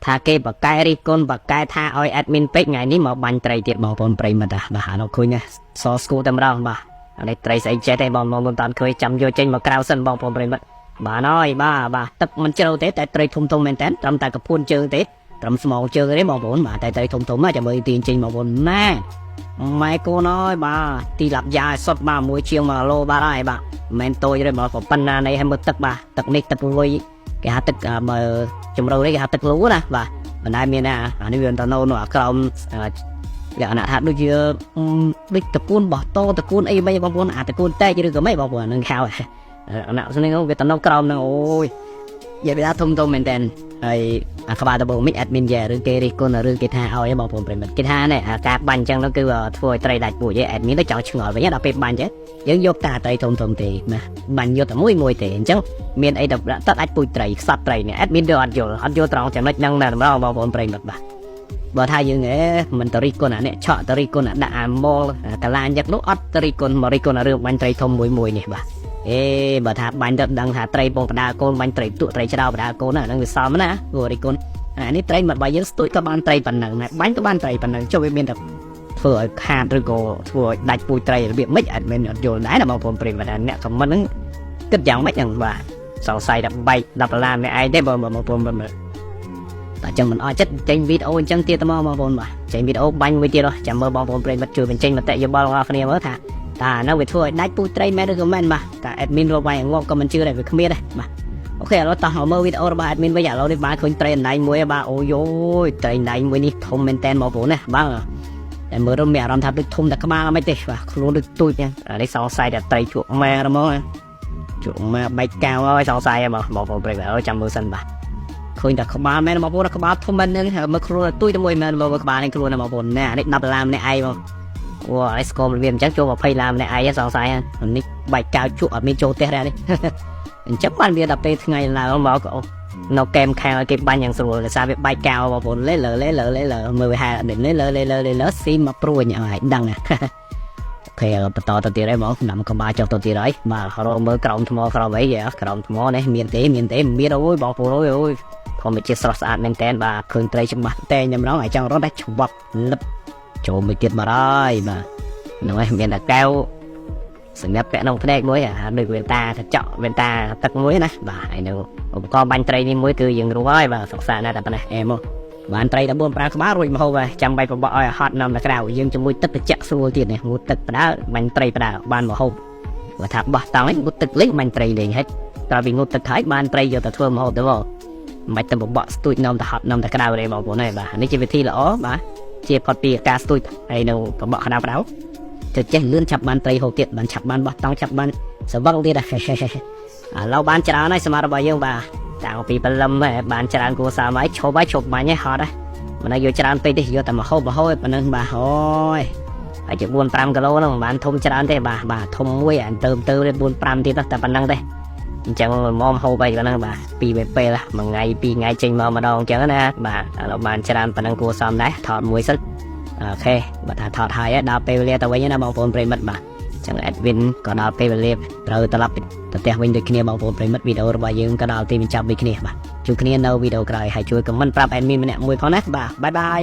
ថាគេបកកែរីកូនបកកែថាឲ្យ admin ពេកថ្ងៃនេះមកបាញ់ត្រីទៀតបងប្អូនប្រិមិត្តបាទអានោះឃើញណាសស្គូតែម្ដងបាទអានេះត្រីស្អីចេះទេបងប្អូនមិនតាន់ឃើញចាំយកចេញមកក្រៅសិនបងប្អូនប្រិមិត្តបាទហើយបាទទឹកមិនជ្រៅទេតែត្រីធំធំមែនតើត្រឹមតែកពួនជើងទេត្រឹមស្មងជើងទេបងប្អូនបាទតែត្រីធំធំចាំមើលទាញចេញបងប្អូនណាម៉ែកូនអើយបាទទីឡាប់យ៉ាសុតបាទមួយជាង1គីឡូបាទហើយបាទមិនតូចទេបងប៉ុណ្ណានេះឲ្យមើលទឹកបាទទឹកនេះទឹកលុយគេហៅទឹកមើលជំរៅនេះគេហៅទឹកលូណាបាទមិនដែលមានណាអានេះវាតនៅក្រោមលក្ខណៈថាដូចជាដូចតកូនបោះតតកូនអីមិនបងប្អូនអាតកូនតែឬក៏មិនបងប្អូននឹងហៅអាណាស្នេះវាតនៅក្រោមនឹងអូយនិយាយវាធំធំមែនតើហើយអាក្បាលដបមិច admin យ៉ាឬគេរិះគន់ឬគេថាឲ្យបងប្អូនប្រិមិត្តគេថានេះអាការបាញ់អញ្ចឹងនោះគឺធ្វើឲ្យត្រីដាច់ពូជ admin ទៅចង់ឆ្ងល់វិញដល់ពេលបាញ់ចេះយើងយកតាត្រីធំធំទេណាបាញ់យកតែមួយទេអញ្ចឹងមានអីទៅតដាច់ពូជត្រីខ្សត់ត្រីនេះ admin ទៅអត់យល់ត្រង់ចំណុចហ្នឹងណាបងប្អូនប្រិមិត្តបាទបើថាយើងមិនតរិះគន់អានេះឆក់តរិះគន់ដាក់អាម៉លកាឡាញឹកនោះអត់តរិះគន់មករិះគន់រឿងបាញ់ត្រីធំមួយនេះបាទបើថាបាញ់ទៅដឹងថាត្រីពងបដាកូនបាញ់ត្រីទូត្រីឆ្ដោបដាកូនហ្នឹងវាសមណាព្រោះរិះគន់អានេះត្រីមកបើយើងស្ទួយក៏បានត្រីប៉ុណ្ណឹងណាបាញ់ក៏បានត្រីប៉ុណ្ណឹងចុះវាមានតែធ្វើឲ្យខាតឬក៏ធ្វើឲ្យដាច់ពូជត្រីរបៀបម៉េចអត់មានអត់យល់ដែរណាបងប្អូនប្រិយមិត្តអ្នកខមមិនហ្នឹងគិតយ៉ាងម៉េចហ្នឹងបាទសង្ស័យតែបែក$10ម្នាក់ឯងទេបងប្អូនតែអញ្ចឹងមិនអត់ចិត្តចេញវីដេអូអញ្ចឹងទៀតទៅមកបងប្អូនបាទចេញវីដេអូបាញ់មួយទៀតចាំមើលបងប្អូនប្រិយមិត្តជួយបញ្ចេញមតិយោបល់របស់គ្នាមើលថាតានៅវាធ្វើឲ្យដាច់ពូជត្រីមែនឬក៏មិនបាទតែ admin រកវាយងាប់ក៏មិនជឿដែរវាគ្មានដែរបាទអូខេឥឡូវតោះមើលវីដេអូរបស់ admin វិញឥឡូវនេះបាទឃើញត្រីអណ្ដែងមួយបាទអូយត្រីអណ្ដែងមួយនេះធំមែនតែនបងប្អូនណាបាទតែមើលទៅមានអារម្មណ៍ថាដូចធំតែក្បាលមិនទេបាទខ្លួនដូចទូចហ្នឹងអានេះសង្ស័យតែត្រីជក់ម៉ែហ្មងជក់ម៉ែបែកកៅហើយសង្ស័យហ្មងបងប្អូនប្រិយមិត្តចាំមើលសិនបាទឃើញតែក្បាលមែនបងប្អូនក្បាលធំមែនហ្នឹងមើលខ្លួនទូចតែមួយមែនមើលក្បាលនេះខ្លួនណាបងប្អូនណានេះ$10ម្នាក់ឯងបងអូអីស្គមវាអញ្ចឹងចូល$20ម្នាក់ឯងសង្ស័យនេះបែកកៅជក់អត់មានចូលទេនេះអញ្ចឹងបានវាដល់ពេលថ្ងៃឡើងមកក៏នៅកែមខាងឲ្យគេបាញ់យ៉ាងស្រួលដោយសារវាបែកកៅបងប្អូនលេលើមើលវាហៅលេស៊ីមកព្រួញឲ្យដឹងអូខេបន្តទៅទៀតហើយមកដាំក្បាលចុះទៅទៀតហើយបាទរកមើលក្រោមថ្មក្រោមអីក្រោមថ្មនេះមានទេមានអូយបងប្អូនអូយធម្មជាតិស្រស់ស្អាតមែនតែនបាទឃើញត្រីច្បាស់តែញ៉ាំរងឲ្យចង់រត់តែច្បាប់លឹបចូលមួយទៀតមកហើយបាទហ្នឹងហើយមានតែកែវសម្រាប់ពាក់ក្នុងផ្នែកមួយអាដូចវ៉ែនតាកញ្ចក់វ៉ែនតាទឹកមួយណាបាទហើយនៅឧបករណ៍បាញ់ត្រីនេះមួយគឺយើងរួចហើយបាទសិក្សាណាស់តែប៉ុណ្ណេះមកបានត្រី14 5ក្បាលរួចមកហូបហើយចាំបាយបបឲ្យហត់នំទៅក្រៅយើងជាមួយទឹកត្រជាក់ស្រួលទៀតនេះងូតទឹកផ្ដើបាញ់ត្រីផ្ដើបានមកហូបបើថាបោះតង់នេះងូតទឹកលេងបាញ់ត្រីលេងហិចតើវាងូតទឹកហើយបានត្រីយកទៅធ្វើមកហូបទៅបងមិនទៅបបស្ទួយនំទៅហត់នំទៅក្រៅទេបងប្អូនហើយបាទនេះជាវិធីល្អបាទជាផុតពីការស្ទួយហើយនៅបបក្តៅទៅចេះលឿនឆាប់បានត្រីហូបទៀតបានឆាប់បានបោះតង់ឆាប់បានសវឹកទៀតឥឡូវបានច្រើនហើយសម្រាប់របស់យើងបាទតាំងពីព្រលឹមបានច្រើនគួរសមហើយឈប់បាញ់ហត់ហើយមិនឲ្យយកច្រើនពេកទេយកតែមកហូបប៉ុណ្ណឹងបាទអូយហើយជា4 5គីឡូហ្នឹងមិនបានធំច្រើនទេបាទធំមួយអាទៅ4 5ទៀតតែប៉ុណ្ណឹងទេអញ្ចឹងមកហូបអីប៉ុណ្ណឹងបាទពីពេលមួយថ្ងៃ2ថ្ងៃចេញមកម្ដងអញ្ចឹងណាបាទឥឡូវបានច្រើនប៉ុណ្ណឹងគួរសមដែរថតមួយសិនអូខេបើថាថតហើយដល់ពេលវេលាទៅវិញណាបងប្អូនប្រិមិត្តបាទចឹង admin ក៏ដល់ពេលវេលាត្រូវត្រឡប់ទៅផ្ទះវិញដូចគ្នាបងប្អូនប្រិមិត្តវីដេអូរបស់យើងក៏ដល់ទីបញ្ចប់ដូចគ្នាបាទជួបគ្នានៅវីដេអូក្រោយហើយជួយ comment ប្រាប់ admin ម្នាក់មួយផងណាបាទបាយ